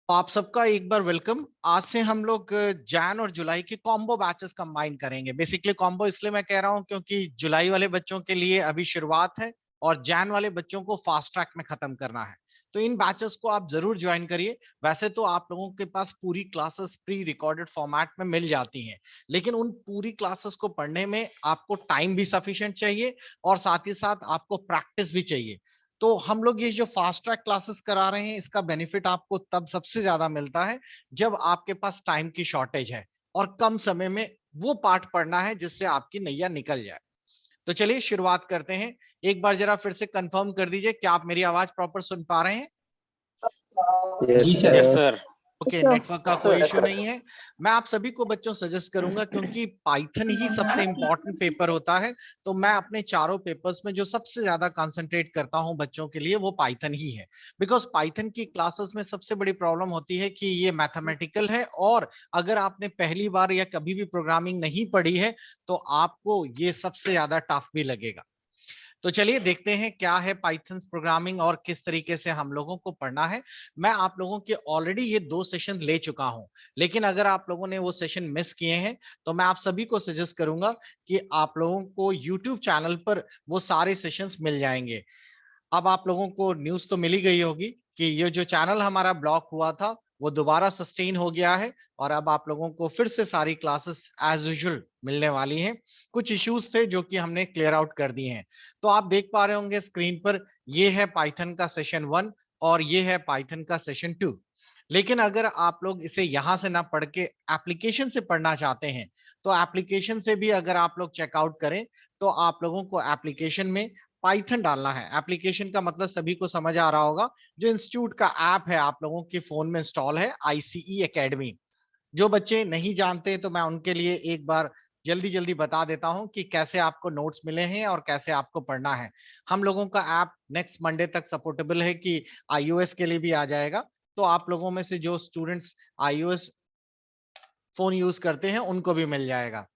तो आप सबका एक बार वेलकम। आज से हम लोग जैन और जुलाई के कॉम्बो बैचेस कंबाइन करेंगे। बेसिकली कॉम्बो इसलिए मैं कह रहा हूं क्योंकि जुलाई वाले बच्चों के लिए अभी शुरुआत है और जैन वाले बच्चों को फास्ट ट्रैक में खत्म करना है। तो इन बैचेस को आप जरूर ज्वाइन करिए। वैसे तो आप लोगों के पास पूरी क्लासेस प्री रिकॉर्डेड फॉर्मेट में मिल जाती हैं, लेकिन उन पूरी क्लासेस को पढ़ने में आपको टाइम भी सफिशिएंट चाहिए और साथ ही साथ आपको प्रैक्टिस भी चाहिए। तो हम लोग ये जो फास्ट ट्रैक क्लासेस करा रहे हैं, इसका बेनिफिट आपको तब सबसे ज्यादा मिलता है जब आपके पास टाइम की शॉर्टेज है और कम समय में वो पार्ट पढ़ना है जिससे आपकी नैया निकल जाए। तो चलिए शुरुआत करते हैं। एक बार जरा फिर से कंफर्म कर दीजिए, क्या आप मेरी आवाज प्रॉपर सुन पा रहे हैं? जी yes sir. Sir. Okay, network का कोई सर इश्यू नहीं है। मैं आप सभी को बच्चों सजेस्ट करूंगा, क्योंकि पाइथन ही सबसे इंपॉर्टेंट पेपर होता है, तो मैं अपने चारों पेपर्स में जो सबसे ज्यादा कंसंट्रेट करता हूं बच्चों के लिए वो पाइथन ही है। बिकॉज पाइथन की क्लासेस में सबसे बड़ी प्रॉब्लम होती है कि ये मैथमेटिकल है, और अगर आपने पहली बार या कभी भी प्रोग्रामिंग नहीं पढ़ी है तो आपको ये सबसे ज्यादा टफ भी लगेगा। तो चलिए देखते हैं क्या है पाइथन प्रोग्रामिंग और किस तरीके से हम लोगों को पढ़ना है। मैं आप लोगों के ऑलरेडी ये 2 सेशन ले चुका हूं, लेकिन अगर आप लोगों ने वो सेशन मिस किए हैं तो मैं आप सभी को सजेस्ट करूंगा कि आप लोगों को यूट्यूब चैनल पर वो सारे सेशंस मिल जाएंगे। अब आप लोगों को न्यूज तो मिली गई होगी कि ये जो चैनल हमारा ब्लॉक हुआ था वो दोबारा सस्टेन हो गया है, और अब आप लोगों को फिर से सारी क्लासेस एज यूजुअल मिलने वाली हैं। कुछ इश्यूज थे जो कि हमने क्लियर आउट कर दिए हैं। तो आप देख पा रहे होंगे स्क्रीन पर, ये है पाइथन का सेशन 1 और ये है पाइथन का सेशन 2। लेकिन अगर आप लोग इसे यहां से ना पढ़ के एप्लीकेशन से पढ़ना चाहते हैं, तो एप्लीकेशन से भी अगर आप लोग चेकआउट करें तो आप लोगों को एप्लीकेशन में पाइथन डालना है। एप्लीकेशन का मतलब सभी को समझ आ रहा होगा, जो इंस्टीट्यूट का ऐप है आप लोगों के फोन में इंस्टॉल है, आईसीई एकेडमी। जो बच्चे नहीं जानते तो मैं उनके लिए एक बार जल्दी जल्दी बता देता हूं कि कैसे आपको नोट्स मिले हैं और कैसे आपको पढ़ना है। हम लोगों का ऐप नेक्स्ट मंडे तक सपोर्टेबल है कि आईओएस के लिए भी आ जाएगा। तो आप लोगों में से जो स्टूडेंट्स आईओएस फोन यूज करते हैं उनको भी मिल जाएगा।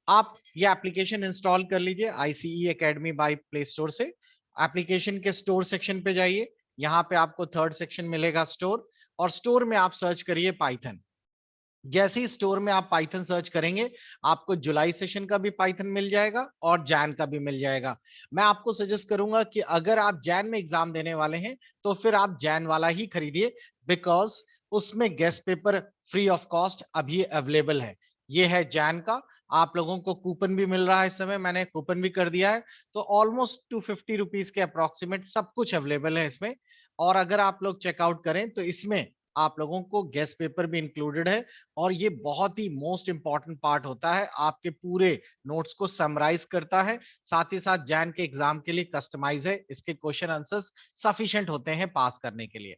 आप ये एप्लीकेशन इंस्टॉल कर लीजिए ICE academy bye play store से। एप्लीकेशन के स्टोर सेक्शन पे जाइए, यहाँ पे आपको थर्ड सेक्शन मिलेगा स्टोर, और स्टोर में आप सर्च करिए पाइथन। जैसे ही स्टोर में आप पाइथन सर्च करेंगे, आपको जुलाई सेशन का भी पाइथन मिल जाएगा और जैन का भी मिल जाएगा। मैं आपको सजेस्ट करूंगा कि अगर आप जैन में एग्जाम देने वाले हैं तो फिर आप जैन वाला ही खरीदिए, बिकॉज उसमें guest paper free of cost अभी अवेलेबल है। ये है जैन का। आप लोगों को कूपन भी मिल रहा है, इस समय मैंने कूपन भी कर दिया है। तो ऑलमोस्ट 250 रुपीज के अप्रोक्सीमेट सब कुछ अवेलेबल है इसमें। और अगर आप लोग चेकआउट करें तो इसमें आप लोगों को गेस्ट पेपर भी इंक्लूडेड है, और ये बहुत ही मोस्ट इंपॉर्टेंट पार्ट होता है, आपके पूरे नोट्स को समराइज करता है। साथ ही साथ जैन के एग्जाम के लिए कस्टमाइज है, इसके क्वेश्चन आंसर्स सफिशिएंट होते हैं पास करने के लिए।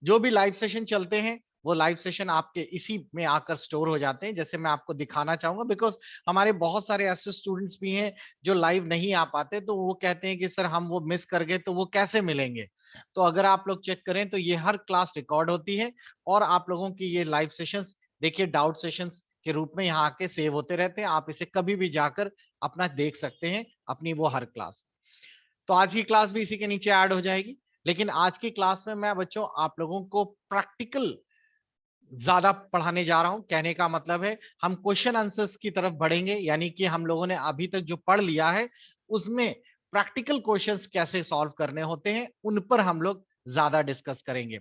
जो भी लाइव सेशन चलते हैं वो लाइव सेशन आपके इसी में आकर स्टोर हो जाते हैं, जैसे मैं आपको दिखाना चाहूंगा। बिकॉज हमारे बहुत सारे ऐसे स्टूडेंट्स भी हैं जो लाइव नहीं आ पाते, तो वो कहते हैं कि सर हम वो मिस कर गए, तो वो कैसे मिलेंगे? तो अगर आप लोग चेक करें तो ये हर क्लास रिकॉर्ड होती है, और आप लोगों की ये लाइव सेशंस देखिए डाउट सेशंस के रूप में यहाँ आके सेव होते रहते हैं। आप इसे कभी भी जाकर अपना देख सकते हैं, अपनी वो हर क्लास। तो आज की क्लास भी इसी के नीचे ऐड हो जाएगी। लेकिन आज की क्लास में मैं बच्चों आप लोगों को प्रैक्टिकल ज्यादा पढ़ाने जा रहा हूं। कहने का मतलब है हम क्वेश्चन आंसर्स की तरफ बढ़ेंगे, यानी कि हम लोगों ने अभी तक जो पढ़ लिया है उसमें प्रैक्टिकल क्वेश्चंस कैसे सॉल्व करने होते हैं उन पर हम लोग ज्यादा डिस्कस करेंगे।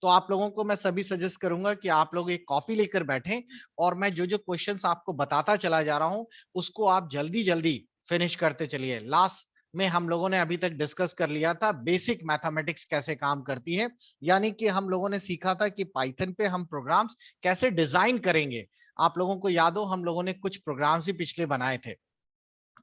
तो आप लोगों को मैं सभी सजेस्ट करूंगा कि आप लोग एक कॉपी लेकर बैठें, और मैं जो जो क्वेश्चंस आपको बताता चला जा रहा हूं उसको आप जल्दी जल्दी फिनिश करते चलिए। लास्ट में हम लोगों ने अभी तक डिस्कस कर लिया था बेसिक मैथमेटिक्स कैसे काम करती है, यानी कि हम लोगों ने सीखा था कि पाइथन पे हम प्रोग्राम्स कैसे डिजाइन करेंगे। आप लोगों को याद हो हम लोगों ने कुछ प्रोग्राम्स ही पिछले बनाए थे।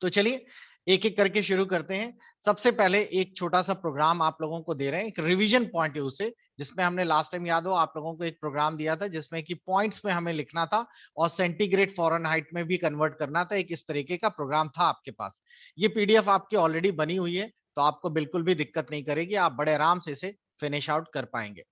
तो चलिए एक एक करके शुरू करते हैं। सबसे पहले एक छोटा सा प्रोग्राम आप लोगों को दे रहे हैं, एक रिवीजन पॉइंट व्यू से, जिसमें हमने लास्ट टाइम याद हो आप लोगों को एक प्रोग्राम दिया था जिसमें कि पॉइंट्स में हमें लिखना था और सेंटीग्रेड फॉरेनहाइट में भी कन्वर्ट करना था। एक इस तरीके का प्रोग्राम था आपके पास। ये पीडीएफ आपकी ऑलरेडी बनी हुई है, तो आपको बिल्कुल भी दिक्कत नहीं करेगी, आप बड़े आराम से इसे फिनिश आउट कर पाएंगे।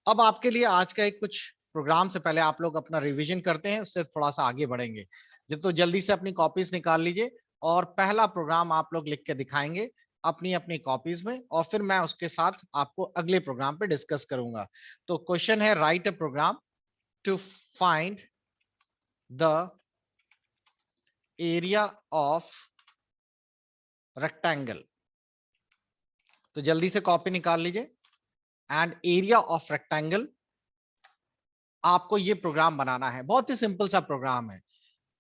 अब आपके लिए आज का एक कुछ प्रोग्राम से पहले आप लोग अपना रिवीजन करते हैं, उससे थोड़ा सा आगे बढ़ेंगे। तो जल्दी से अपनी कॉपीज निकाल लीजिए और पहला प्रोग्राम आप लोग लिख के दिखाएंगे अपनी अपनी कॉपीज में, और फिर मैं उसके साथ आपको अगले प्रोग्राम पे डिस्कस करूंगा। तो क्वेश्चन है write a program to find the area of rectangle. तो जल्दी से कॉपी निकाल लीजिए। एंड एरिया ऑफ रेक्टेंगल, आपको ये प्रोग्राम बनाना है, बहुत ही सिंपल सा प्रोग्राम है।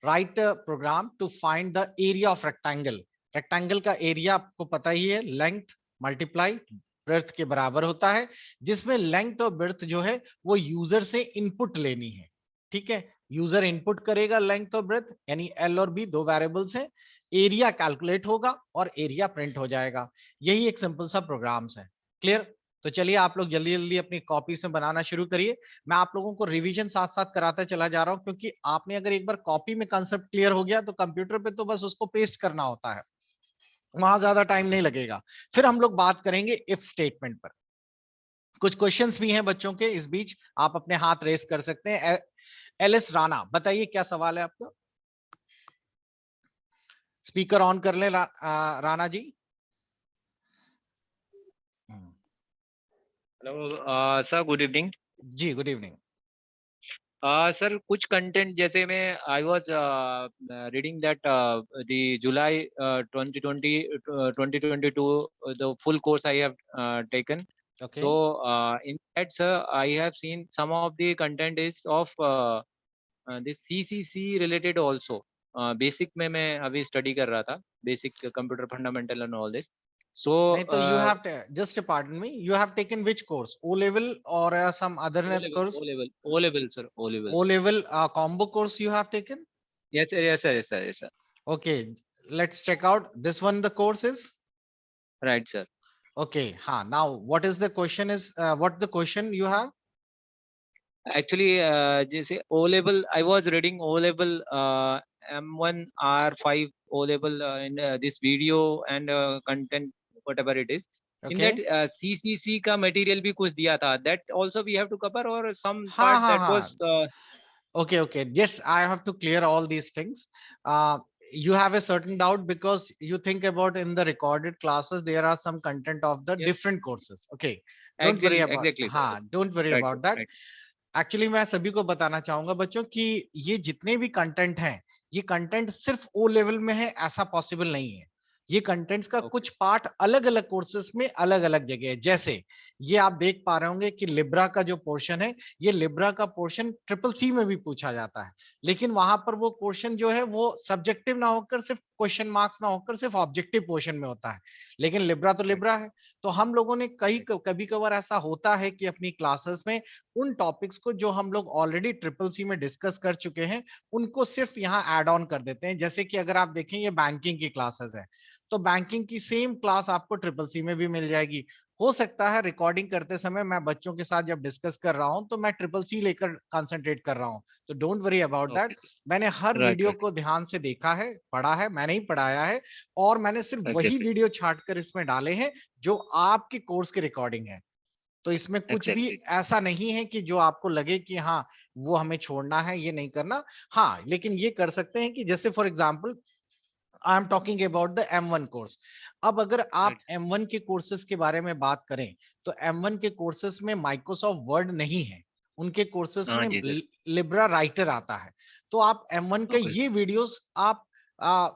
Write program to find the area of rectangle. Rectangle का एरिया आपको पता ही है, लेंथ मल्टीप्लाई ब्रेड्थ के बराबर होता है, जिसमें लेंथ और ब्रेड्थ जो है वो यूजर से इनपुट लेनी है। ठीक है, यूजर इनपुट करेगा लेंथ और ब्रेड्थ, यानी एल और बी दो वेरिएबल्स हैं, एरिया कैलकुलेट होगा और एरिया प्रिंट हो जाएगा। यही एक सिंपल सा प्रोग्राम्स है। क्लियर? तो चलिए आप लोग जल्दी जल्दी अपनी कॉपी से बनाना शुरू करिए। मैं आप लोगों को रिवीजन साथ साथ कराता चला जा रहा हूं, क्योंकि आपने अगर एक बार कॉपी में कंसेप्ट क्लियर हो गया तो कंप्यूटर पे तो बस उसको पेस्ट करना होता है, वहां ज्यादा टाइम नहीं लगेगा। फिर हम लोग बात करेंगे इफ स्टेटमेंट पर। कुछ क्वेश्चंस भी हैं बच्चों के, इस बीच आप अपने हाथ रेस कर सकते हैं। एलएस राणा, बताइए क्या सवाल है आपका। स्पीकर ऑन कर ले Rana ji. Hello sir, good evening. जी गुड इवनिंग। सर कुछ कंटेंट जैसे मैं I was reading that the July 2022 the full course I have taken. Okay So in that, sir, I have seen some of the content is of this CCC related also. Basic में मैं अभी study कर रहा था, basic computer fundamental and all this. So नहीं तो you have just pardon me, you have taken which course, O level और some other course? O level, sir, O level. O level combo course you have taken? Yes, sir, yes, sir, yes, sir, yes, sir. Okay, let's check out this one. The course is Right, sir. okay. Now what is the question is what the question you have? Actually, जैसे O level, I was reading O level M1 R5 O level in this video and content whatever it is. In that Okay. CCC का material भी कुछ दिया था. That also we have to cover or some हाँ part हाँ that हाँ. was. Okay. Yes, I have to clear all these things. You have a certain doubt because you think about in the recorded classes there are some content of the Yes, different courses. Okay. Don't worry about exactly, sir. don't worry Right, about that. right. Actually मैं सभी को बताना चाहूंगा बच्चों कि ये जितने भी कंटेंट हैं, ये कंटेंट सिर्फ ओ लेवल में है ऐसा पॉसिबल नहीं है। ये कंटेंट्स का Okay. कुछ पार्ट अलग अलग कोर्सेज में अलग अलग जगह है। जैसे ये आप देख पा रहे होंगे कि लिब्रा का जो पोर्शन है, ये लिब्रा का पोर्शन ट्रिपल सी में भी पूछा जाता है, लेकिन वहां पर वो क्वेश्चन जो है वो सब्जेक्टिव ना होकर सिर्फ क्वेश्चन मार्क्स ना होकर सिर्फ ऑब्जेक्टिव पोर्शन में होता है। लेकिन लिब्रा तो Right. लिब्रा है। तो हम लोगों ने कभी कभार ऐसा होता है कि अपनी क्लासेस में उन टॉपिक्स को जो हम लोग ऑलरेडी ट्रिपल सी में डिस्कस कर चुके हैं उनको सिर्फ यहाँ ऐड ऑन कर देते हैं। जैसे कि अगर आप देखें ये बैंकिंग की क्लासेस है, तो बैंकिंग की सेम क्लास आपको ट्रिपल सी में भी मिल जाएगी। हो सकता है रिकॉर्डिंग करते समय मैं बच्चों के साथ जब डिस्कस कर रहा हूं तो मैं ट्रिपल सी लेकर कंसंट्रेट कर रहा हूं, तो don't worry about that. Okay, sir. मैंने हर Right, वीडियो right. को ध्यान से देखा है, पढ़ा है, मैंने ही पढ़ाया है, और मैंने सिर्फ वही Exactly. वीडियो छाट कर इसमें डाले हैं जो आपके कोर्स की रिकॉर्डिंग है। तो इसमें कुछ भी Exactly. ऐसा नहीं है कि जो आपको लगे कि हाँ वो हमें छोड़ना है, ये नहीं करना। हाँ लेकिन ये कर सकते हैं कि जैसे for example I am talking about the M1 course. अब अगर आप Right. M1 के कोर्सेज के बारे में बात करें तो M1 के कोर्सेज में माइक्रोसॉफ्ट वर्ड नहीं है, उनके कोर्सेज हाँ में जी, sir. लिब्रा राइटर आता है। तो आप M1 के Okay. ये वीडियोस आप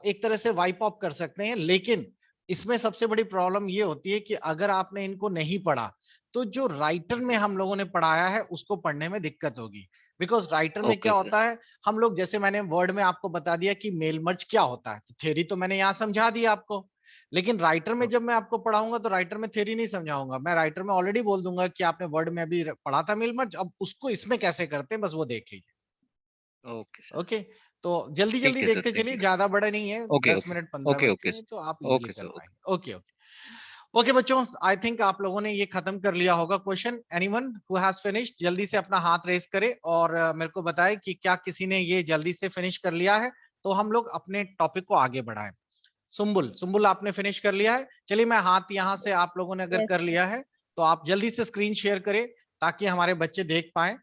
एक तरह से वाइप ऑफ कर सकते हैं, लेकिन इसमें सबसे बड़ी प्रॉब्लम ये होती है कि अगर आपने इनको नहीं पढ़ा तो जो राइटर में हम लोगों ने पढ़ाया है उसको पढ़ने में दिक्कत होगी। बिकॉज राइटर में क्या Okay, sir. होता है, हम लोग जैसे मैंने वर्ड में आपको बता दिया कि मेल मर्ज क्या होता है, तो थ्योरी तो मैंने यहाँ समझा दिया आपको, लेकिन राइटर में Okay. जब मैं आपको पढ़ाऊंगा तो राइटर में थ्योरी नहीं समझाऊंगा। मैं राइटर में ऑलरेडी बोल दूंगा कि आपने वर्ड में अभी पढ़ा था मेल मर्ज, अब उसको इसमें कैसे करते हैं बस वो देख लीजिए। Okay, sir. ओके, तो जल्दी ठीक जल्दी है सर, देखते थैंक चलिए, यू। ज्यादा बड़ा नहीं है, okay 10 okay minute 15 okay minute के ओके लिए, तो आप सर, इजिली ओके कर सर, ओके। पाएंगे। ओके ओके ओके बच्चों, आई थिंक आप लोगों ने ये खत्म कर लिया होगा question. Anyone who has finished जल्दी से अपना हाथ रेस करे और मेरे को बताए कि क्या किसी ने ये जल्दी से फिनिश कर लिया है, तो हम लोग अपने टॉपिक को आगे बढ़ाएं। सुम्बुल सुम्बुल आपने फिनिश कर लिया है? चलिए मैं हाथ यहाँ से, आप लोगों ने अगर Yes. कर लिया है तो आप जल्दी से स्क्रीन शेयर करें ताकि हमारे बच्चे देख पाए।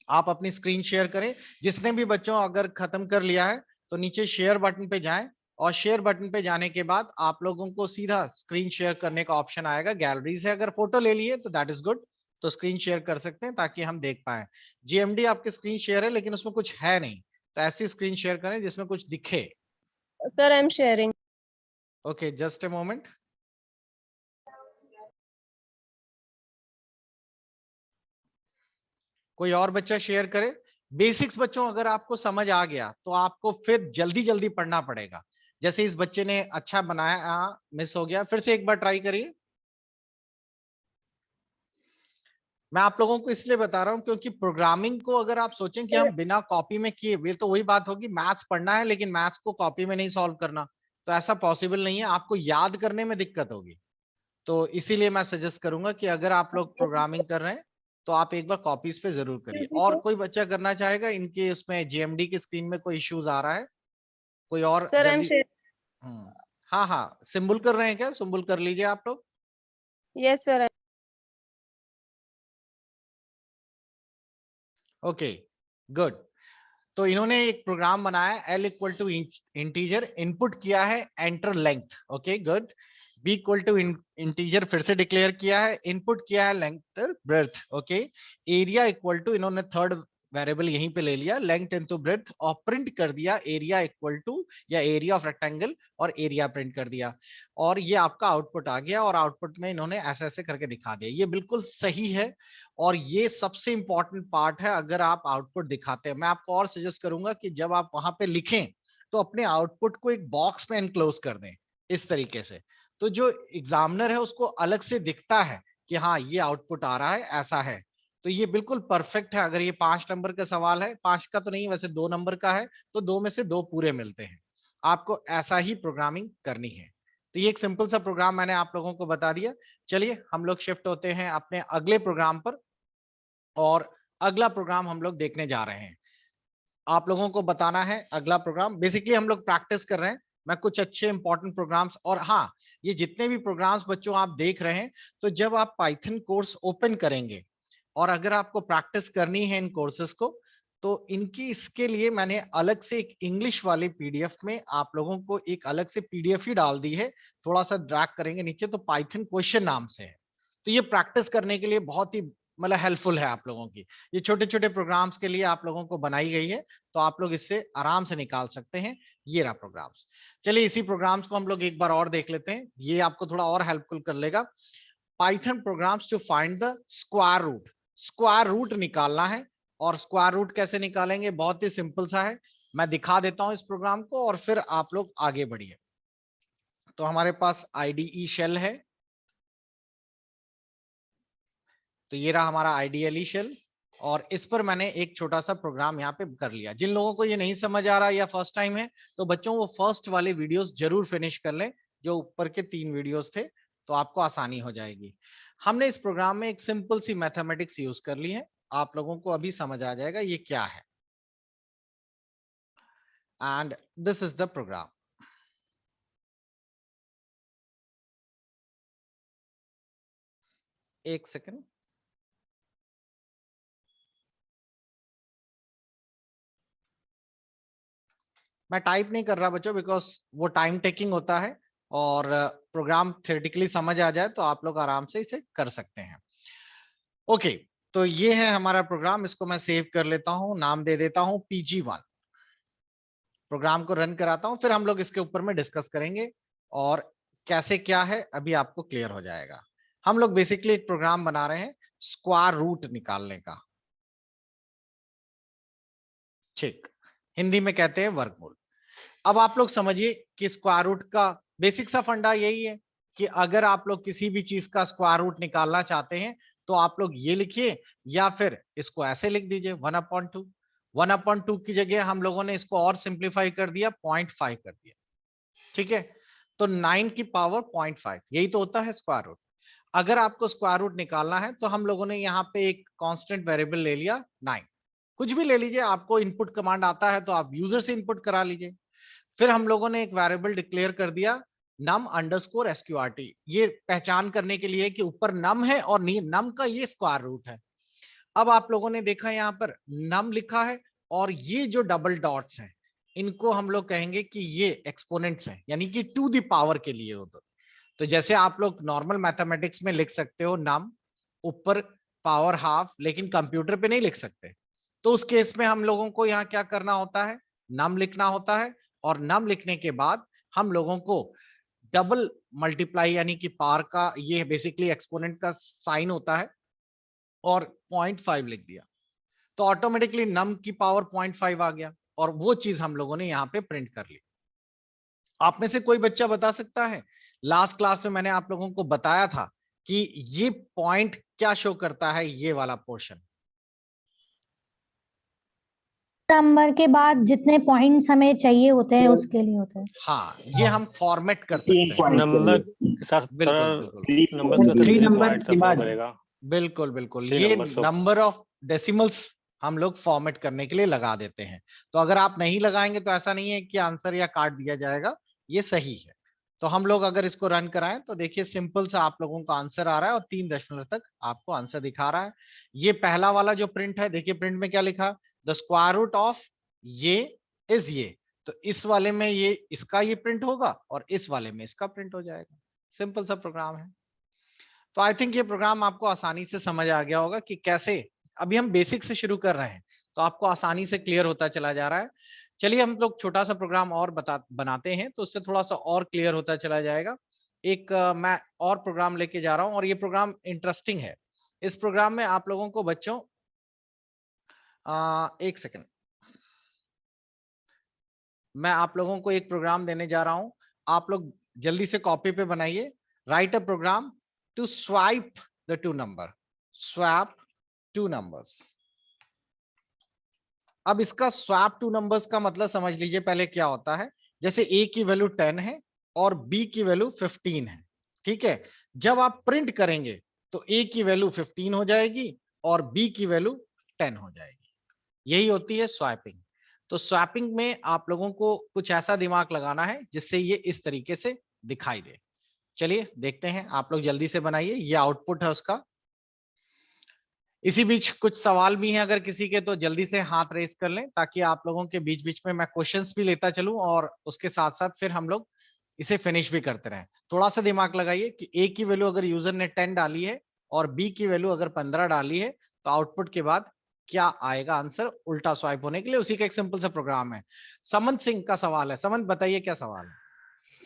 आप अपनी स्क्रीन शेयर करें। जिसने भी बच्चों अगर खत्म कर लिया है तो नीचे शेयर बटन पे जाएं और शेयर बटन पे जाने के बाद आप लोगों को सीधा स्क्रीन शेयर करने का ऑप्शन आएगा। गैलरी से अगर फोटो ले लिए तो दैट इज गुड, तो स्क्रीन शेयर कर सकते हैं ताकि हम देख पाए। जीएमडी आपके स्क्रीन शेयर है लेकिन उसमें कुछ है नहीं, तो ऐसी स्क्रीन शेयर करें जिसमें कुछ दिखे। Sir, I'm sharing. Okay, just a moment. कोई और बच्चा शेयर करे। बेसिक्स बच्चों अगर आपको समझ आ गया तो आपको फिर जल्दी जल्दी पढ़ना पड़ेगा। जैसे इस बच्चे ने अच्छा बनाया, मिस हो गया, फिर से एक बार ट्राई करिए। मैं आप लोगों को इसलिए बता रहा हूं क्योंकि प्रोग्रामिंग को अगर आप सोचें कि हम बिना कॉपी में किए, वे तो वही बात होगी, मैथ्स पढ़ना है लेकिन मैथ्स को कॉपी में नहीं सॉल्व करना, तो ऐसा पॉसिबल नहीं है, आपको याद करने में दिक्कत होगी। तो इसीलिए मैं सजेस्ट करूंगा कि अगर आप लोग प्रोग्रामिंग कर रहे हैं तो आप एक बार कॉपीज पे जरूर करिए। Excuse me, और sir. कोई बच्चा करना चाहेगा इनके उसमें जीएमडी की स्क्रीन में कोई इश्यूज आ रहा है? कोई और Sir, I'm जल्दी। sharing. हाँ हाँ, सिंबल कर रहे हैं क्या? सिंबल कर लीजिए आप लोग। Yes, sir. Okay, good. तो इन्होंने एक प्रोग्राम बनाया, L equal to integer, input किया है enter length. Okay good. B equal to integer फिर से डिक्लेयर किया है, इनपुट किया है length breadth. Okay, area equal to, इन्होंने थर्ड वेरिएबल यहीं पे ले लिया, लेंथ इनटू ब्रेथ, और प्रिंट कर दिया एरिया इक्वल टू, या एरिया ऑफ रेक्टेंगल, और एरिया प्रिंट कर दिया। और ये आपका आउटपुट आ गया, और आउटपुट में इन्होंने ऐसे ऐसे करके दिखा दिया। ये बिल्कुल सही है, और ये सबसे इंपॉर्टेंट पार्ट है अगर आप आउटपुट दिखाते हैं। मैं आपको और सजेस्ट करूंगा कि जब आप वहां पे लिखें तो अपने आउटपुट को एक बॉक्स में एनक्लोज कर दें इस तरीके से, तो जो एग्जामिनर है उसको अलग से दिखता है कि हाँ ये आउटपुट आ रहा है, ऐसा है। तो ये बिल्कुल परफेक्ट है। अगर ये 5 नंबर का सवाल है, 5 का तो नहीं वैसे 2 नंबर का है, तो 2 में से 2 पूरे मिलते हैं। आपको ऐसा ही प्रोग्रामिंग करनी है। तो ये एक सिंपल सा प्रोग्राम मैंने आप लोगों को बता दिया। चलिए हम लोग शिफ्ट होते हैं अपने अगले प्रोग्राम पर, और अगला प्रोग्राम हम लोग देखने जा रहे हैं। आप लोगों को बताना है अगला प्रोग्राम। बेसिकली हम लोग प्रैक्टिस कर रहे हैं, मैं कुछ अच्छे इंपॉर्टेंट प्रोग्राम्स, और हाँ, ये जितने भी प्रोग्राम्स बच्चों आप देख रहे हैं, तो जब आप पाइथन कोर्स ओपन करेंगे और अगर आपको प्रैक्टिस करनी है इन कोर्सेज को, तो इनकी इसके लिए मैंने अलग से एक इंग्लिश वाले पीडीएफ में आप लोगों को एक अलग से पीडीएफ ही डाल दी है। थोड़ा सा ड्रैग करेंगे नीचे तो पाइथन क्वेश्चन नाम से है। तो ये प्रैक्टिस करने के लिए बहुत ही मतलब हेल्पफुल है आप लोगों की। ये छोटे छोटे प्रोग्राम्स के लिए आप लोगों को बनाई गई है, तो आप लोग इससे आराम से निकाल सकते हैं। ये रहा प्रोग्राम्स। चलिए इसी प्रोग्राम्स को हम लोग एक बार और देख लेते हैं, ये आपको थोड़ा और हेल्पफुल कर लेगा। Python programs to find the square root, square root निकालना है। और स्क्वायर रूट कैसे निकालेंगे? बहुत ही सिंपल सा है, मैं दिखा देता हूं इस प्रोग्राम को और फिर आप लोग आगे बढ़िए। तो हमारे पास आईडीई शेल है, तो ये रहा हमारा आईडीएल शेल, और इस पर मैंने एक छोटा सा प्रोग्राम यहाँ पे कर लिया। जिन लोगों को ये नहीं समझ आ रहा या फर्स्ट टाइम है, तो बच्चों वो फर्स्ट वाले वीडियोस जरूर फिनिश कर लें, जो ऊपर के 3 वीडियोस थे, तो आपको आसानी हो जाएगी। हमने इस प्रोग्राम में एक सिंपल सी मैथमेटिक्स यूज कर ली है, आप लोगों को अभी समझ आ जाएगा ये क्या है। And this is the program. एक सेकेंड, मैं टाइप नहीं कर रहा बच्चों, बिकॉज वो टाइम टेकिंग होता है, और प्रोग्राम थ्योरेटिकली समझ आ जाए तो आप लोग आराम से इसे कर सकते हैं। ओके, तो ये है हमारा प्रोग्राम, इसको मैं सेव कर लेता हूं, नाम दे देता हूं PG1। प्रोग्राम को रन कराता हूं, फिर हम लोग इसके ऊपर में डिस्कस करेंगे और कैसे क्या है अभी आपको क्लियर हो जाएगा। हम लोग बेसिकली एक प्रोग्राम बना रहे हैं स्क्वायर रूट निकालने का। ठीक, हिंदी में कहते हैं वर्गमूल। अब आप लोग समझिए कि स्क्वायर रूट का बेसिक सा फंडा यही है कि अगर आप लोग किसी भी चीज का स्क्वायर रूट निकालना चाहते हैं तो आप लोग ये लिखिए, या फिर इसको ऐसे लिख दीजिए 1/2। 1/2 की जगह हम लोगों ने इसको और सिंप्लीफाई कर दिया, 0.5 कर दिया। ठीक है, तो 9 की पावर 0.5, यही तो होता है स्क्वायर रूट। अगर आपको स्क्वायर रूट निकालना है तो हम लोगों ने यहाँ पे एक कांस्टेंट वेरिएबल ले लिया 9, कुछ भी ले लीजिए, आपको इनपुट कमांड आता है तो आप यूजर से इनपुट करा लीजिए। फिर हम लोगों ने एक वेरिएबल डिक्लेयर कर दिया num अंडरस्कोर sqrt, ये पहचान करने के लिए कि ऊपर num है और num का ये स्क्वायर रूट है। अब आप लोगों ने देखा यहाँ पर num लिखा है और ये जो डबल डॉट्स हैं इनको हम लोग कहेंगे कि ये एक्सपोनेंट्स हैं, यानी कि टू द पावर के लिए होता। तो जैसे आप लोग नॉर्मल मैथमेटिक्स में लिख सकते हो नम ऊपर पावर हाफ, लेकिन कंप्यूटर पे नहीं लिख सकते। तो उस केस में हम लोगों को यहाँ क्या करना होता है, नम लिखना होता है, और नम लिखने के बाद हम लोगों को डबल मल्टीप्लाई यानी कि पावर का ये बेसिकली एक्सपोनेंट का साइन होता है, और 0.5 लिख दिया तो ऑटोमेटिकली नम की पावर 0.5 आ गया, और वो चीज हम लोगों ने यहाँ पे प्रिंट कर ली। आप में से कोई बच्चा बता सकता है, लास्ट क्लास में मैंने आप लोगों को बताया था कि ये पॉइंट क्या शो करता है, ये वाला पोर्शन? नंबर के बाद जितने पॉइंट्स हमें चाहिए होते हैं उसके लिए होता है। हाँ, ये हम फॉर्मेट कर सकते हैं। नंबर के साथ बिल्कुल बिल्कुल नंबर के साथ 3 नंबर पॉइंट के सब बाद करेगा। बिल्कुल बिल्कुल, 3 ये numbers of- number of decimals हम लोग फॉर्मेट करने के लिए लगा देते हैं। तो अगर आप नहीं लगाएंगे तो ऐसा नहीं है कि आंसर या काट दिया जाएगा, ये सही है। तो हम लोग अगर इसको रन कराएं तो देखिए सिंपल सा आप लोगों का आंसर आ रहा है, और 3 दशमलव तक आपको आंसर दिखा रहा है। ये पहला वाला जो प्रिंट है, देखिए प्रिंट में क्या लिखा, द स्क्वायर रूट ऑफ ये इज ये। तो इस वाले में ये इसका ये प्रिंट होगा, और इस वाले में इसका प्रिंट हो जाएगा। सिंपल सा प्रोग्राम है। तो आई थिंक ये प्रोग्राम आपको आसानी से समझ आ गया होगा कि कैसे, अभी हम बेसिक से शुरू कर रहे हैं तो आपको आसानी से क्लियर होता चला जा रहा है। चलिए हम लोग छोटा सा प्रोग्राम और बनाते हैं, तो उससे थोड़ा सा और क्लियर होता चला जाएगा। एक मैं और प्रोग्राम लेके जा रहा हूं, और ये प्रोग्राम इंटरेस्टिंग है। इस प्रोग्राम में आप लोगों को बच्चों एक सेकेंड, मैं आप लोगों को एक प्रोग्राम देने जा रहा हूं। आप लोग जल्दी से कॉपी पे बनाइए, write a program to swipe the two number, swap two numbers. अब इसका स्वैप टू नंबर्स का मतलब समझ लीजिए पहले क्या होता है। जैसे a की वैल्यू 10 है और b की वैल्यू 15 है, ठीक है। जब आप प्रिंट करेंगे तो a की वैल्यू 15 हो जाएगी और b की वैल्यू 10 हो जाएगी। यही होती है स्वैपिंग। तो स्वैपिंग में आप लोगों को कुछ ऐसा दिमाग लगाना है जिससे ये इस तरीके से दिखाई दे। चलिए देखते हैं, आप लोग जल्दी से बनाइए, ये आउटपुट है उसका। इसी बीच कुछ सवाल भी हैं अगर किसी के, तो जल्दी से हाथ रेस कर लें, ताकि आप लोगों के बीच बीच में मैं क्वेश्चंस भी लेता चलूं, और उसके साथ साथ फिर हम लोग इसे फिनिश भी करते रहें। थोड़ा सा दिमाग लगाइए कि a की वैल्यू अगर यूजर ने 10 डाली है और b की वैल्यू अगर 15 डाली है, तो आउटपुट के बाद क्या आएगा आंसर उल्टा स्वाइप होने के लिए। उसी का एक सिंपल सा प्रोग्राम है। समंत सिंह का सवाल है। समंत बताइए क्या सवाल है।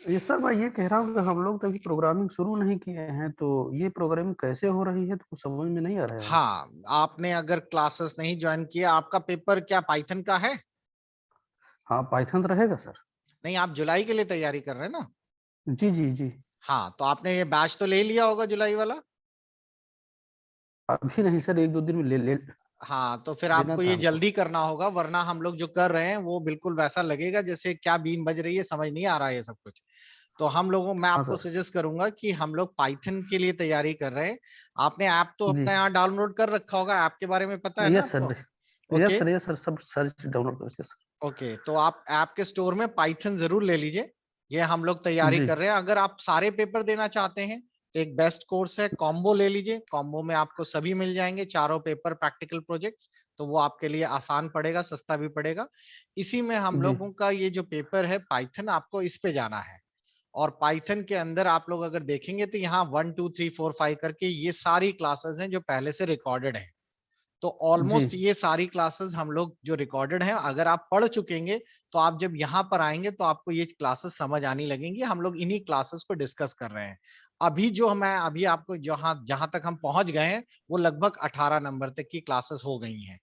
ये सर मैं ये कह रहा हूँ कि हम लोग तो अभी प्रोग्रामिंग शुरू नहीं किए हैं, तो ये प्रोग्रामिंग कैसे हो रही है तो कुछ समझ में नहीं आ रहा है। हाँ, आपने अगर क्लासेस नहीं ज्वाइन किया, आपका पेपर क्या पाइथन का है? हाँ पाइथन रहेगा सर। नहीं, आप जुलाई के लिए तैयारी कर रहे हैं ना? जी जी जी। हाँ, तो आपने ये बैच तो ले लिया होगा जुलाई वाला। अभी नहीं सर, 1-2 दिन में ले हाँ, तो फिर लेना आपको था ये हमको। जल्दी करना होगा, वरना हम लोग जो कर रहे हैं वो बिल्कुल वैसा लगेगा जैसे क्या बीन बज रही है, समझ नहीं आ रहा है ये सब कुछ। तो हम लोगों, मैं हाँ आपको सर सजेस्ट करूंगा कि हम लोग पाइथन के लिए तैयारी कर रहे हैं। आपने ऐप तो जी। अपने यहाँ डाउनलोड कर रखा होगा, ऐप के बारे में पता है ना यस आपको? सर, ओके यस सर, सब सर्च डाउनलोड करके सर। ओके, तो आप ऐप के स्टोर में पाइथन जरूर ले लीजिए। ये हम लोग तैयारी जी कर रहे हैं। अगर आप सारे पेपर देना चाहते हैं तो एक बेस्ट कोर्स है, कॉम्बो ले लीजिए। कॉम्बो में आपको सभी मिल जाएंगे, चारों पेपर प्रैक्टिकल प्रोजेक्ट्स। तो वो आपके लिए आसान पड़ेगा, सस्ता भी पड़ेगा। इसी में हम जी लोगों का ये जो पेपर है पाइथन, आपको इस पे जाना है। और पाइथन के अंदर आप लोग अगर देखेंगे तो यहाँ 1 2 3 4 5 करके ये सारी क्लासेस हैं जो पहले से रिकॉर्डेड है। तो जी ऑलमोस्ट ये सारी क्लासेस हम लोग जो रिकॉर्डेड हैं, अगर आप पढ़ चुकेंगे तो आप जब यहाँ पर आएंगे तो आपको ये क्लासेस समझ आने लगेंगी। हम लोग इन्हीं क्लासेस को डिस्कस कर रहे हैं। अभी जो मैं अभी आपको जहां जहां तक हम पहुंच गए हैं, वो लगभग 18 नंबर तक की क्लासेस हो गई हैं।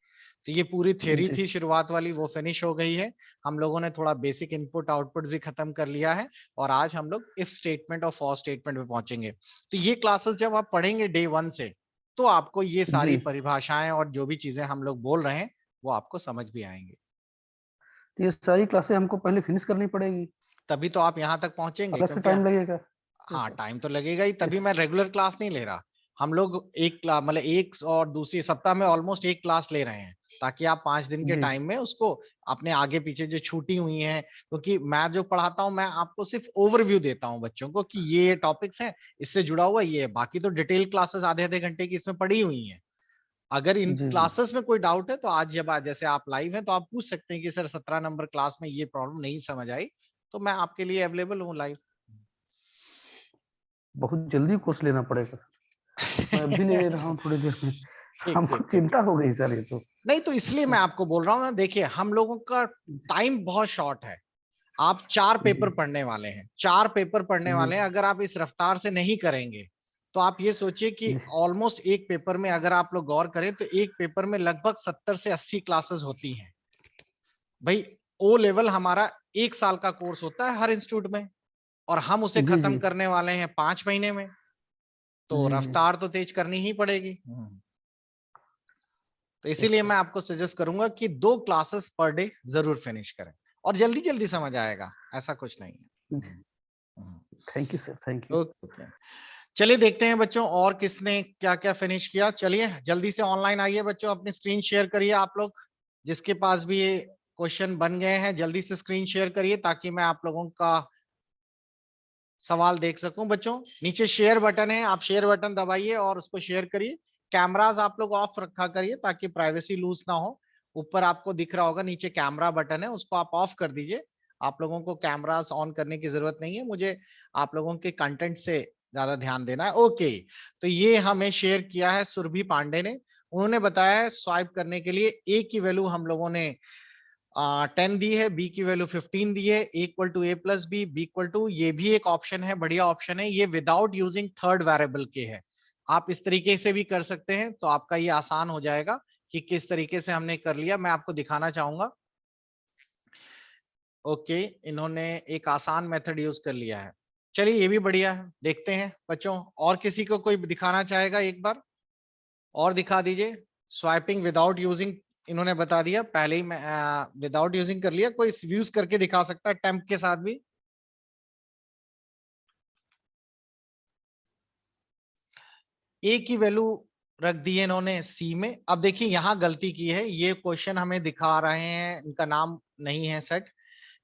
तो ये पूरी थ्योरी जी थी शुरुआत वाली, वो फिनिश हो गई है। हम लोगों ने थोड़ा बेसिक इनपुट आउटपुट भी खत्म कर लिया है, और आज हम लोग इफ स्टेटमेंट और फॉर स्टेटमेंट पे पहुंचेंगे। तो ये क्लासेस जब आप पढ़ेंगे डे 1 से, तो आपको ये सारी जी। परिभाषाएं और जो भी चीजें हम लोग बोल रहे हैं वो आपको समझ भी आएंगे। तो ये सारी क्लासें हमको पहले फिनिश करनी पड़ेगी, तभी तो आप यहाँ तक पहुंचेंगे, अलग से क्योंकि टाइम लगेगा। हाँ यस टाइम तो लगेगा ही, सर। तभी मैं रेगुलर क्लास नहीं ले रहा। हम लोग एक क्लास मतलब एक और दूसरी सप्ताह में ऑलमोस्ट एक क्लास ले रहे हैं, ताकि आप 5 दिन के जी टाइम में उसको अपने आगे पीछे जो छूटी हुई हैं, क्योंकि मैं जो पढ़ाता हूँ मैं आपको सिर्फ ओवरव्यू देता हूँ बच्चों को कि ये टॉपिक्स हैं, इससे जुड़ा हुआ ये है। बाकी तो डिटेल क्लासेस आधे आधे घंटे की इसमें पड़ी हुई हैं। अगर इन जी, जी। क्लासेस में कोई डाउट है तो आज जब आज जैसे आप लाइव हैं तो आप पूछ सकते हैं कि सर 17 नंबर क्लास में ये प्रॉब्लम नहीं समझ आई, तो मैं आपके लिए अवेलेबल हूँ लाइव। बहुत जल्दी कोर्स लेना पड़ेगा। मैं अभी ले रहा हूँ थोड़ी देर में। ठीक हमको ठीक ठीक। चिंता हो गई सर ये तो। नहीं तो इसलिए मैं आपको बोल रहा हूँ ना, देखिए हम लोगों का टाइम बहुत शॉर्ट है। आप 4 पेपर जी, पढ़ने वाले हैं, 4 पेपर पढ़ने जी, वाले हैं। अगर आप इस रफ्तार से नहीं करेंगे तो आप ये सोचिए कि जी, ऑलमोस्ट एक पेपर में अगर आप लोग गौर करें तो एक पेपर में लगभग 70 से 80 क्लासेस होती हैं। भाई ओ लेवल हमारा 1 साल का कोर्स होता है हर इंस्टीट्यूट में, और हम उसे जी, खत्म जी, करने वाले हैं 5 महीने में, तो जी, जी। रफ्तार तो तेज करनी ही पड़ेगी। तो यस इसीलिए सर। मैं आपको सजेस्ट करूंगा कि 2 क्लासेस पर डे जरूर फिनिश करें, और जल्दी जल्दी समझ आएगा, ऐसा कुछ नहीं जी, है। Thank you sir, thank you. Okay, चलिए देखते हैं बच्चों और किसने क्या क्या फिनिश किया। चलिए जल्दी से ऑनलाइन आइए बच्चों, अपनी स्क्रीन शेयर करिए। आप लोग जिसके पास भी ये क्वेश्चन बन गए हैं जल्दी से स्क्रीन शेयर करिए ताकि मैं आप लोगों का सवाल देख सकूं। बच्चों नीचे शेयर बटन है, आप शेयर बटन दबाइए और उसको शेयर करिए। कैमरास आप लोग ऑफ रखा करिए ताकि प्राइवेसी लूज ना हो। ऊपर आपको दिख रहा होगा नीचे कैमरा बटन है, उसको आप ऑफ कर दीजिए। आप लोगों को कैमरास ऑन करने की जरूरत नहीं है, मुझे आप लोगों के कंटेंट से ज्यादा ध्यान देना है। ओके, तो ये हमें शेयर किया है सुरभि पांडे ने। उन्होंने बताया है स्वाइप करने के लिए ए की वैल्यू हम लोगों ने 10 दी है, बी की वैल्यू 15 दी है, equal to A plus B, B equal to, ये भी एक ऑप्शन है, बढ़िया ऑप्शन है। ये विदाउट यूजिंग थर्ड वेरिएबल के है। आप इस तरीके से भी कर सकते हैं, तो आपका ये आसान हो जाएगा कि किस तरीके से हमने कर लिया। मैं आपको दिखाना चाहूंगा। ओके, इन्होंने एक आसान मेथड यूज कर लिया है। चलिए ये भी बढ़िया है, देखते हैं बच्चों और किसी को कोई दिखाना चाहेगा एक बार और दिखा दीजिए। स्वाइपिंग विदाउट यूजिंग इन्होंने बता दिया पहले ही, मैं विदाउट यूजिंग कर लिया। कोई यूज करके दिखा सकता है टेम्प के साथ भी। ए की वैल्यू रख दी है इन्होंने सी में। अब देखिए यहां गलती की है, ये क्वेश्चन हमें दिखा रहे हैं, इनका नाम नहीं है सेट।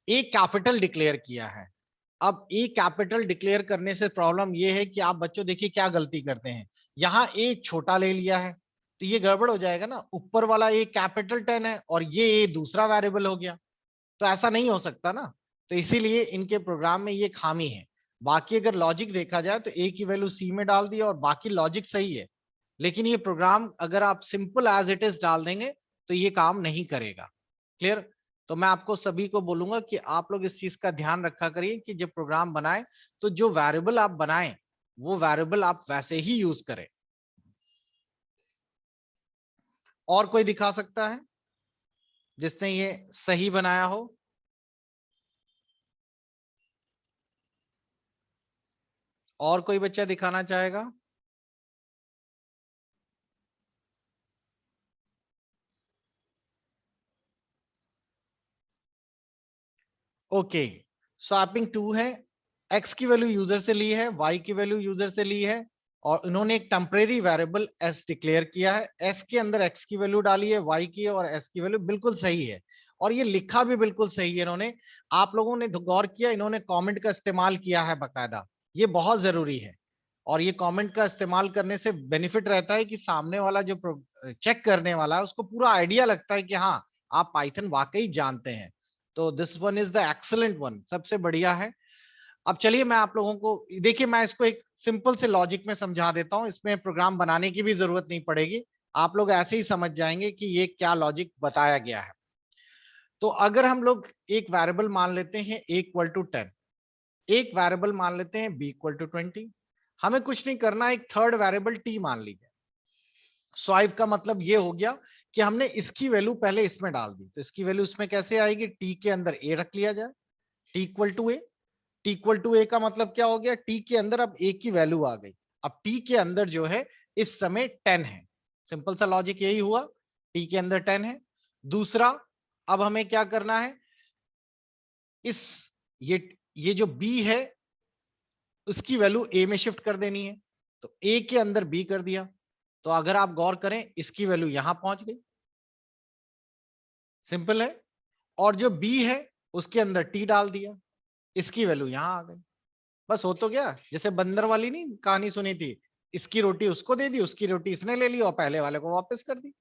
ए कैपिटल डिक्लेयर किया है। अब ए कैपिटल डिक्लेयर करने से प्रॉब्लम ये है कि आप बच्चों देखिए क्या गलती करते हैं, यहाँ ए छोटा ले लिया है तो ये गड़बड़ हो जाएगा ना। ऊपर वाला ए कैपिटल 10 है और ये ए दूसरा वेरिएबल हो गया, तो ऐसा नहीं हो सकता ना। तो इसीलिए इनके प्रोग्राम में ये खामी है। बाकी अगर लॉजिक देखा जाए तो ए की वैल्यू सी में डाल दी और बाकी लॉजिक सही है, लेकिन ये प्रोग्राम अगर आप सिंपल एज इट इज डाल देंगे तो ये काम नहीं करेगा। क्लियर? तो मैं आपको सभी को बोलूंगा कि आप लोग इस चीज का ध्यान रखा करिए कि जब प्रोग्राम बनाए तो जो वेरिएबल आप बनाएं वो वेरिएबल आप वैसे ही यूज करें। और कोई दिखा सकता है जिसने ये सही बनाया हो? और कोई बच्चा दिखाना चाहेगा? ओके, स्वैपिंग 2 है। एक्स की वैल्यू यूजर से ली है, वाई की वैल्यू यूजर से ली है, और इन्होंने एक टेम्परेरी वेरिएबल एस डिक्लेयर किया है। एस के अंदर एक्स की वैल्यू डाली है, वाई की, और एस की वैल्यू बिल्कुल सही है। और ये लिखा भी बिल्कुल सही है इन्होंने। आप लोगों ने गौर किया, इन्होंने कमेंट का इस्तेमाल किया है बकायदा, ये बहुत जरूरी है। और ये कमेंट का इस्तेमाल करने से बेनिफिट रहता है कि सामने वाला जो चेक करने वाला है उसको पूरा आइडिया लगता है कि हाँ आप पाइथन वाकई जानते हैं। तो this one is the excellent one, सबसे बढ़िया है। अब चलिए मैं आप लोगों को देखिए, मैं इसको एक सिंपल से लॉजिक में समझा देता हूं, इसमें प्रोग्राम बनाने की भी जरूरत नहीं पड़ेगी। आप लोग ऐसे ही समझ जाएंगे कि ये क्या लॉजिक बताया गया है। तो अगर हम लोग एक वेरिएबल मान लेते हैं a इक्वल टू 10, एक वेरिएबल मान लेते हैं b इक्वल टू 20, हमें कुछ नहीं करना, एक थर्ड वेरिएबल t मान लीजिए। स्वाइप का मतलब ये हो गया कि हमने इसकी वैल्यू पहले इसमें डाल दी, तो इसकी वैल्यू इसमें कैसे आएगी, t के अंदर a रख लिया जाए, t equal to a। T equal to A का मतलब क्या हो गया, टी के अंदर अब ए की वैल्यू आ गई। अब टी के अंदर जो है इस समय 10 है। सिंपल सा लॉजिक यही हुआ, टी के अंदर 10 है। दूसरा, अब हमें क्या करना है, इस ये जो बी है उसकी वैल्यू ए में शिफ्ट कर देनी है, तो ए के अंदर बी कर दिया। तो अगर आप गौर करें इसकी वैल्यू यहां पहुंच गई, सिंपल है। और जो बी है उसके अंदर टी डाल दिया, इसकी वैल्यू यहां आ गई। बस हो तो गया। जैसे बंदर वाली नहीं कहानी सुनी थी, इसकी रोटी उसको दे दी, उसकी रोटी इसने ले ली और पहले वाले को वापस कर दी।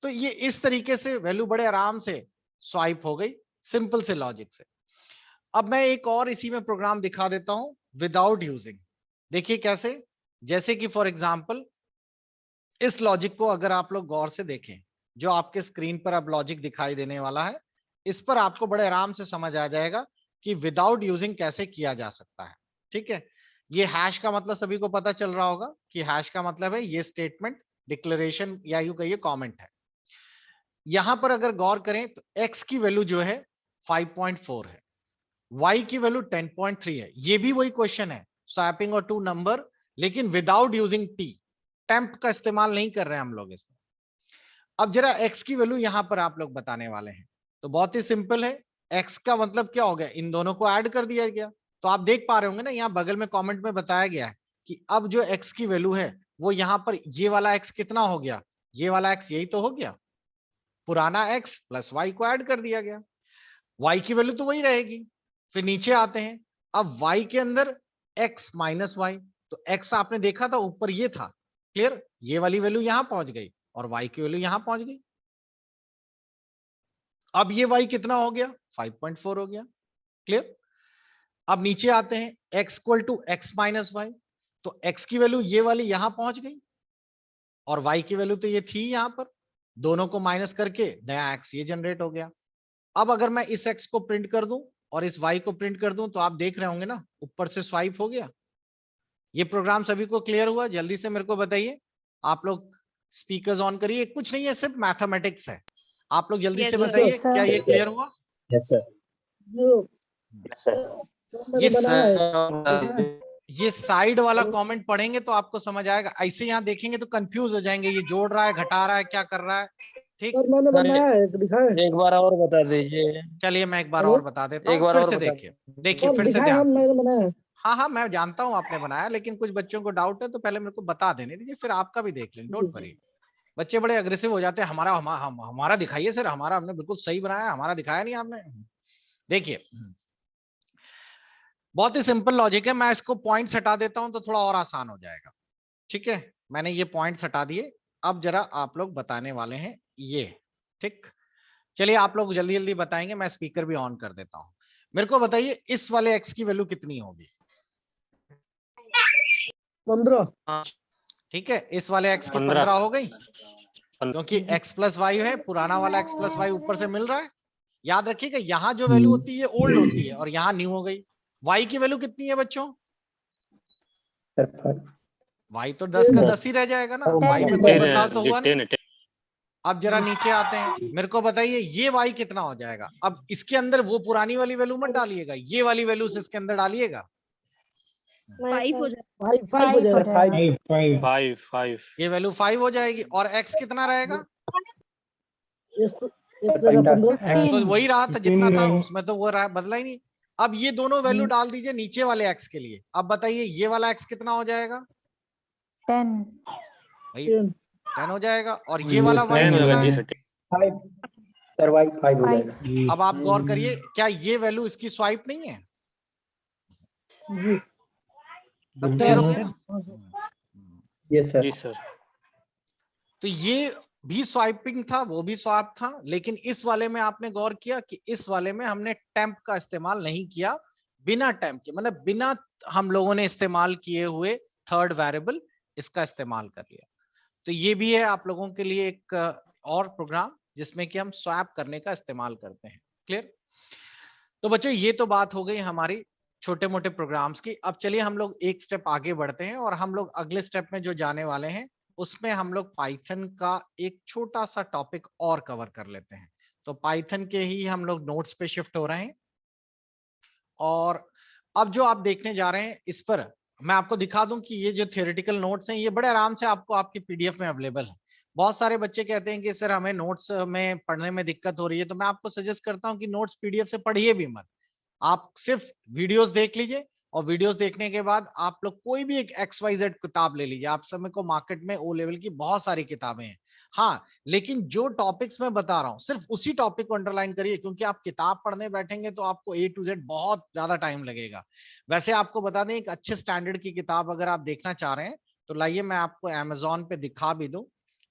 तो ये इस तरीके से वैल्यू बड़े आराम से स्वाइप हो गई, सिंपल से लॉजिक से। अब मैं एक और इसी में प्रोग्राम दिखा देता हूं विदाउट यूजिंग। देखिए कैसे, जैसे कि फॉर एग्जांपल इस लॉजिक को अगर आप लोग गौर से देखें, जो आपके स्क्रीन पर अब लॉजिक दिखाई देने वाला है, इस पर आपको बड़े आराम से समझ आ जाएगा कि विदाउट यूजिंग कैसे किया जा सकता है। ठीक है, ये हैश का मतलब सभी को पता चल रहा होगा कि हैश का मतलब है ये स्टेटमेंट, डिक्लेरेशन या यूं कहिए कमेंट है। यहां पर अगर गौर करें तो x की वैल्यू जो है 5.4 है, y की वैल्यू 10.3 है। ये भी वही क्वेश्चन है, स्वैपिंग और टू नंबर, लेकिन विदाउट यूजिंग टी, टेम्प का इस्तेमाल नहीं कर रहे हैं हम लोग इसमें। अब जरा x की वैल्यू यहां पर आप लोग बताने वाले हैं, तो बहुत ही सिंपल है। x का मतलब क्या हो गया, इन दोनों को ऐड कर दिया गया। तो आप देख पा रहे होंगे ना, यहाँ बगल में कमेंट में बताया गया है कि अब जो x की वैल्यू है वो यहाँ पर ये वाला x कितना हो गया, ये वाला x यही तो हो गया, पुराना x प्लस y को ऐड कर दिया गया। y की वैल्यू तो वही रहेगी। फिर नीचे आते हैं, अब y के अंदर x माइनस वाई, तो x आपने देखा था ऊपर ये था, क्लियर, ये वाली वैल्यू यहां पहुंच गई और y की वैल्यू यहां पहुंच गई। अब ये y कितना हो गया, 5.4 हो गया, क्लियर। अब नीचे आते हैं, x equal to X minus Y, तो x की वैल्यू ये वाली यहां पहुंच गई और y की वैल्यू तो ये थी यहां पर, दोनों को माइनस करके नया x ये जनरेट हो गया। अब अगर मैं इस x को प्रिंट कर दूं और इस y को प्रिंट कर दूं, तो आप देख रहे होंगे ना ऊपर से स्वाइप हो गया। ये प्रोग्राम सभी को क्लियर हुआ? जल्दी से मेरे को बताइए, आप लोग स्पीकर्स ऑन करिए, कुछ नहीं है, सिर्फ मैथमेटिक्स है। आप लोग जल्दी Yes, से sir. बताइए, Yes, sir. क्या ये क्लियर हुआ? ये साइड वाला कमेंट पढ़ेंगे तो आपको समझ आएगा, ऐसे यहाँ देखेंगे तो कंफ्यूज हो जाएंगे, ये जोड़ रहा है, घटा रहा है, क्या कर रहा है। ठीक, मैंने बनाया है, दिखाया है। एक बार और बता दीजिए। चलिए मैं एक बार और बता देता एक हूँ, बार फिर और से बता देखिए, देखिए और फिर से दिखाया ध्यान हम, से। मैंने बनाया है। हाँ हाँ, मैं जानता हूँ आपने बनाया, लेकिन कुछ बच्चों को डाउट है तो पहले मेरे को बता देने दीजिए, फिर आपका भी देख लेंगे, डोंट वरी। बच्चे बड़े अग्रेसिव हो जाते हैं, हमारा दिखाइए सर, हमारा हमने बिल्कुल सही बनाया, हमारा दिखाया नहीं आपने। देखिए बहुत ही सिंपल लॉजिक है, मैं इसको पॉइंट्स हटा देता हूं तो थोड़ा और आसान हो जाएगा। ठीक है, मैंने ये पॉइंट्स हटा दिए, अब जरा आप लोग बताने वाले हैं ये। ठीक, चलिए आप लोग जल्दी जल्दी बताएंगे, मैं स्पीकर भी ऑन कर देता हूं। मेरे को बताइए इस वाले x की वैल्यू कितनी होगी? 15। ठीक है, इस वाले x की 15 15 हो गई, क्योंकि x प्लस वाई है, पुराना वाला x प्लस वाई ऊपर से मिल रहा है। याद रखिएगा, यहाँ जो वैल्यू होती है ओल्ड होती है और यहाँ न्यू हो गई। y की वैल्यू कितनी है बच्चों? y तो 10 का 10 ही रह जाएगा ना, y में कोई बदलाव तो हुआ नहीं। अब जरा नीचे आते हैं, मेरे को बताइए ये y कितना हो जाएगा? अब इसके अंदर वो पुरानी वाली वैल्यू मत डालिएगा, ये वाली वैल्यू से इसके अंदर डालिएगा। 5 हो जाएगा। 5 हो जाएगा। 5 ये वैल्यू 5 हो जाएगी और x कितना रहेगा? एक रहेगा 15। x तो वही रहा था जितना था, उसमें तो वो रहा, बदला ही नहीं। अब ये दोनों वैल्यू डाल दीजिए नीचे वाले x के लिए। अब बताइए ये वाला x कितना हो जाएगा? 10. भाई 10 हो जाएगा, और ये वाला y कितना है? 5 सर, वाई 5 हो जाएगा। अब आप गौर करिए, क्या ये वैल्यू इसकी स्वाइप नहीं है? जी सब क्लियर हो गया? Yes sir. जी सर। तो ये भी स्वाइपिंग था, वो भी स्वाइप था, लेकिन इस वाले में आपने गौर किया कि इस वाले में हमने टेम्प का इस्तेमाल नहीं किया, बिना टेम्प के, मतलब बिना हम लोगों ने इस्तेमाल किए हुए थर्ड वेरिएबल इसका इस्तेमाल कर लिया। तो ये भी है आप लोगों के लिए एक और प्रोग्राम जिसमें कि हम स्वैप करने का इस्तेमाल करते हैं। क्लियर? तो बच्चों ये तो बात हो गई हमारी छोटे मोटे प्रोग्राम्स की। अब चलिए हम लोग एक स्टेप आगे बढ़ते हैं और हम लोग अगले स्टेप में जो जाने वाले हैं उसमें हम लोग पाइथन का एक छोटा सा टॉपिक और कवर कर लेते हैं। तो पाइथन के ही हम लोग नोट्स पे शिफ्ट हो रहे हैं, और अब जो आप देखने जा रहे हैं इस पर मैं आपको दिखा दूं कि ये जो थियोरेटिकल नोट्स हैं ये बड़े आराम से आपको आपकी पीडीएफ में अवेलेबल है। बहुत सारे बच्चे कहते हैं कि सर हमें नोट्स में पढ़ने में दिक्कत हो रही है, तो मैं आपको सजेस्ट करता हूं कि नोट्स पीडीएफ से पढ़िए भी मत, आप सिर्फ वीडियोस देख लीजिए, और वीडियोस देखने के बाद आप लोग कोई भी एक XYZ किताब ले लीजिए। आप समय को मार्केट में ओ लेवल की बहुत सारी किताबें हैं, हाँ, लेकिन जो टॉपिक्स मैं बता रहा हूं सिर्फ उसी टॉपिक को अंडरलाइन करिए, क्योंकि आप किताब पढ़ने बैठेंगे तो आपको A to Z बहुत ज्यादा टाइम लगेगा। वैसे आपको बता दें, एक अच्छे स्टैंडर्ड की किताब अगर आप देखना चाह रहे हैं तो लाइए मैं आपको अमेजोन पे दिखा भी दूं।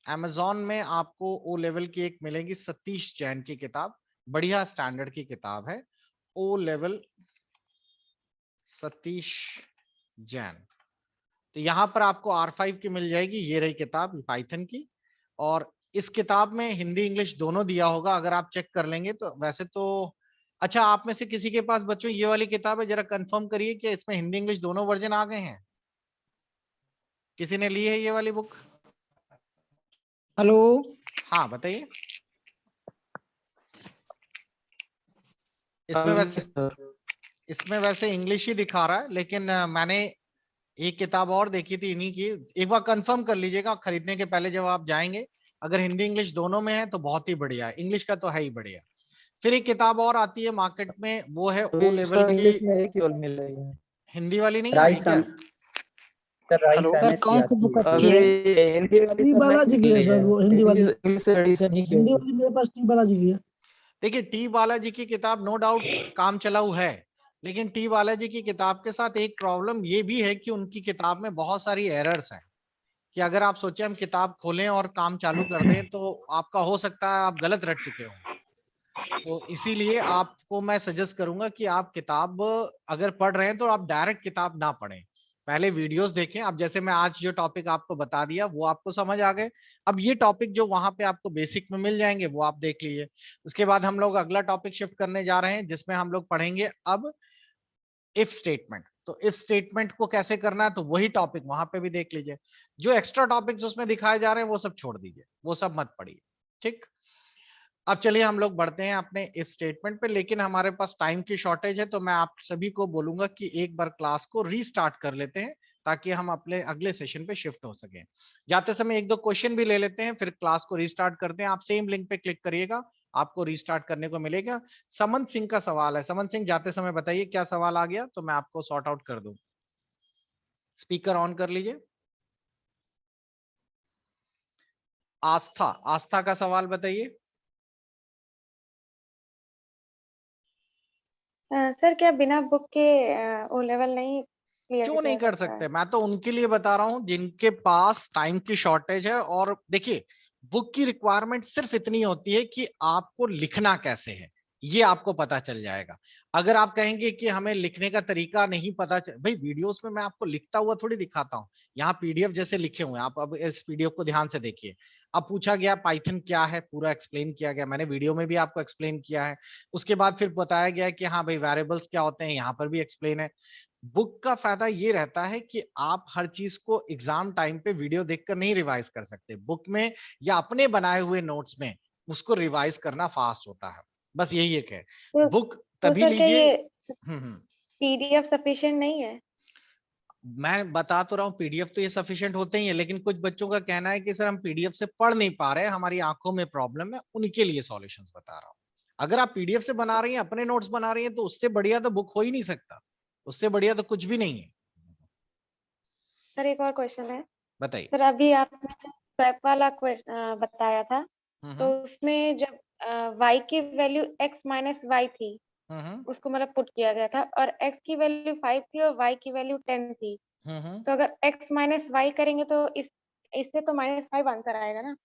अमेजोन में आपको ओ लेवल की एक मिलेगी सतीश जैन की किताब, बढ़िया स्टैंडर्ड की किताब है, ओ लेवल सतीश जैन। तो यहाँ पर आपको R5 की मिल जाएगी, ये रही किताब पाइथन की। और इस किताब में हिंदी इंग्लिश दोनों दिया होगा, अगर आप चेक कर लेंगे तो। वैसे तो अच्छा, आप में से किसी के पास बच्चों ये वाली किताब है, जरा कंफर्म करिए कि इसमें हिंदी इंग्लिश दोनों वर्जन आ गए हैं। किसी ने ली है ये वाली बुक? हेलो। हाँ बताइए। इसमें वैसे इंग्लिश ही दिखा रहा है, लेकिन मैंने एक किताब और देखी थी इन्हीं की। एक बार कंफर्म कर लीजिएगा खरीदने के पहले जब आप जाएंगे। अगर हिंदी इंग्लिश दोनों में है तो बहुत ही बढ़िया है, इंग्लिश का तो है ही बढ़िया। फिर एक किताब और आती है मार्केट में, वो है ओ लेवल की। इंग्लिश में एक केवल मिल रही है। हिंदी वाली नहीं आ रही क्या? हेलो सर कौन सी बुक अच्छी अभी है? हिंदी वाली टी सर नहीं बालाजी की मिल है रही सर, वो हिंदी वाली। इंग्लिश एडिशन ही हिंदी केवल। वाली मेरे पास टी बालाजी की है। देखिए टी बालाजी की किताब नो डाउट काम चलाऊ है, लेकिन टी बालाजी की किताब के साथ एक प्रॉब्लम ये भी है कि उनकी किताब में बहुत सारी एरर्स हैं, कि अगर आप सोचे हम किताब खोलें और काम चालू कर दें तो आपका हो सकता है आप गलत रट चुके हो। तो इसीलिए आपको मैं सजेस्ट करूंगा कि आप किताब अगर पढ़ रहे हैं तो आप डायरेक्ट किताब ना पढ़ें, पहले वीडियोस देखें। अब जैसे मैं आज जो टॉपिक आपको बता दिया वो आपको समझ आ गए, अब ये टॉपिक जो वहां पे आपको बेसिक में मिल जाएंगे वो आप देख लीजिए। उसके बाद हम लोग अगला टॉपिक शिफ्ट करने जा रहे हैं, जिसमें हम लोग पढ़ेंगे अब इफ स्टेटमेंट। तो इफ स्टेटमेंट को कैसे करना है तो वही टॉपिक वहां पे भी देख लीजिए। जो एक्स्ट्रा टॉपिक्स उसमें दिखाए जा रहे हैं वो सब छोड़ दीजिए, वो सब मत पढ़िए, ठीक। अब चलिए हम लोग बढ़ते हैं अपने इस स्टेटमेंट पे, लेकिन हमारे पास टाइम की शॉर्टेज है, तो मैं आप सभी को बोलूंगा कि एक बार क्लास को रीस्टार्ट कर लेते हैं ताकि हम अपने अगले सेशन पे शिफ्ट हो सके। जाते समय एक दो क्वेश्चन भी ले लेते हैं, फिर क्लास को रीस्टार्ट करते हैं। आप सेम लिंक पे क्लिक करिएगा, आपको रीस्टार्ट करने को मिलेगा। समन सिंह का सवाल है, समन सिंह जाते समय बताइए क्या सवाल आ गया तो मैं आपको सॉर्ट आउट कर दूं। स्पीकर ऑन कर लीजिए। आस्था, आस्था का सवाल बताइए। सर क्या बिना बुक के ओ लेवल नहीं क्लियर क्यों नहीं किया कर सकता सकते? है? मैं तो उनके लिए बता रहा हूं जिनके पास टाइम की शॉर्टेज है। और देखिए बुक की रिक्वायरमेंट सिर्फ इतनी होती है कि आपको लिखना कैसे है ये आपको पता चल जाएगा। अगर आप कहेंगे कि हमें लिखने का तरीका नहीं पता भाई वीडियोस में मैं आपको लिखता हुआ थोड़ी दिखाता हूं, यहाँ पीडीएफ जैसे लिखे हुए हैं। आप अब इस पीडीएफ को ध्यान से देखिए। अब पूछा गया पाइथन क्या है, पूरा एक्सप्लेन किया गया, मैंने वीडियो में भी आपको एक्सप्लेन किया है। उसके बाद फिर बताया गया कि हाँ भाई वेरिएबल्स क्या होते हैं, यहाँ पर भी एक्सप्लेन है। बुक का फायदा ये रहता है कि आप हर चीज को एग्जाम टाइम पे वीडियो देखकर नहीं रिवाइज कर सकते। बुक में या अपने बनाए हुए नोट्स में उसको रिवाइज करना फास्ट होता है, बस यही एक है। तो, बुक तो तभी सर क्या लीजिए। ये पीडीएफ सफिशिएंट नहीं है? मैं बता तो रहा हूँ पीडीएफ तो ये सफिशिएंट होते ही है, लेकिन कुछ बच्चों का कहना है कि सर हम पीडीएफ से पढ़ नहीं पा रहे, हमारी आंखों में प्रॉब्लम है, उनके लिए सॉल्यूशंस बता रहा हूँ। अगर आप पीडीएफ से बना रही हैं, अपने नोट्स बना रही हैं, तो उससे बढ़िया तो बुक हो ही नहीं सकता, उससे बढ़िया तो कुछ भी नहीं है। सर एक और क्वेश्चन है। बताइए। सर अभी आपने जो स्वैप वाला बताया था, तो हम्म उसमें जब y की वैल्यू x माइनस वाई थी, हम्म उसको मतलब पुट किया गया था, और x की वैल्यू 5 थी और y की वैल्यू 10 थी। हम्म। तो अगर x माइनस वाई करेंगे तो इससे तो -5 आंसर आएगा ना?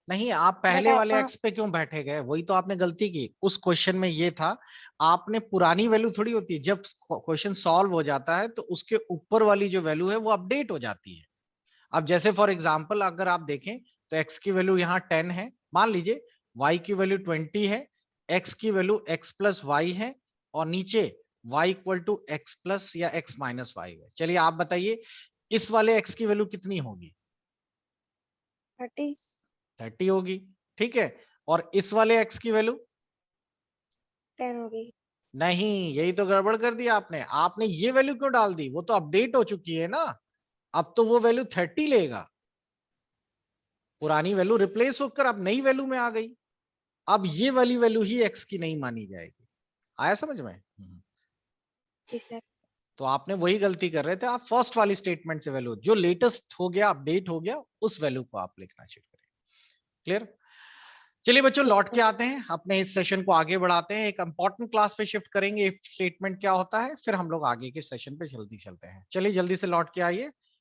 नहीं, आप बट पहले आप वाले एक्स पे क्यों बैठे गए? वही तो आपने गलती की उस क्वेश्चन में। ये था आपने पुरानी वैल्यू थोड़ी होती है, जब क्वेश्चन सॉल्व हो जाता है तो उसके ऊपर वाली जो वैल्यू है वो अपडेट हो जाती है। अब जैसे फॉर एग्जांपल अगर आप देखें तो x की वैल्यू यहाँ 10 है, मान लीजिए y की वैल्यू 20 है, x की वैल्यू x प्लस वाई है, और नीचे y equal to X plus या x माइनस वाई है। चलिए आप बताइए इस वाले x की वैल्यू कितनी होगी? 30। 30 होगी, ठीक है। और इस वाले x की वैल्यू 10 होगी। नहीं, यही तो गड़बड़ कर दिया आपने। आपने ये वैल्यू क्यों डाल दी? वो तो अपडेट हो चुकी है ना, अब तो वो वैल्यू 30 लेगा। पुरानी वैल्यू रिप्लेस होकर अब नई वैल्यू में आ गई। अब ये वाली वैल्यू ही x की नहीं मानी जाएगी। आया समझ में? ठीक है। तो आपने वही गलती कर रहे थे, आप फर्स्ट वाली स्टेटमेंट से वैल्यू जो लेटेस्ट हो गया, अपडेट हो गया, उस वैल्यू को आप लिखना शुरू करें। क्लियर? चलिए बच्चों लौट के आते हैं, अपने इस सेशन को आगे बढ़ाते हैं। एक इंपॉर्टेंट क्लास पे शिफ्ट करेंगे, इफ स्टेटमेंट क्या होता है, फिर हम लोग आगे के सेशन पे जल्दी चलते हैं। चलिए जल्दी से लौट के आइए।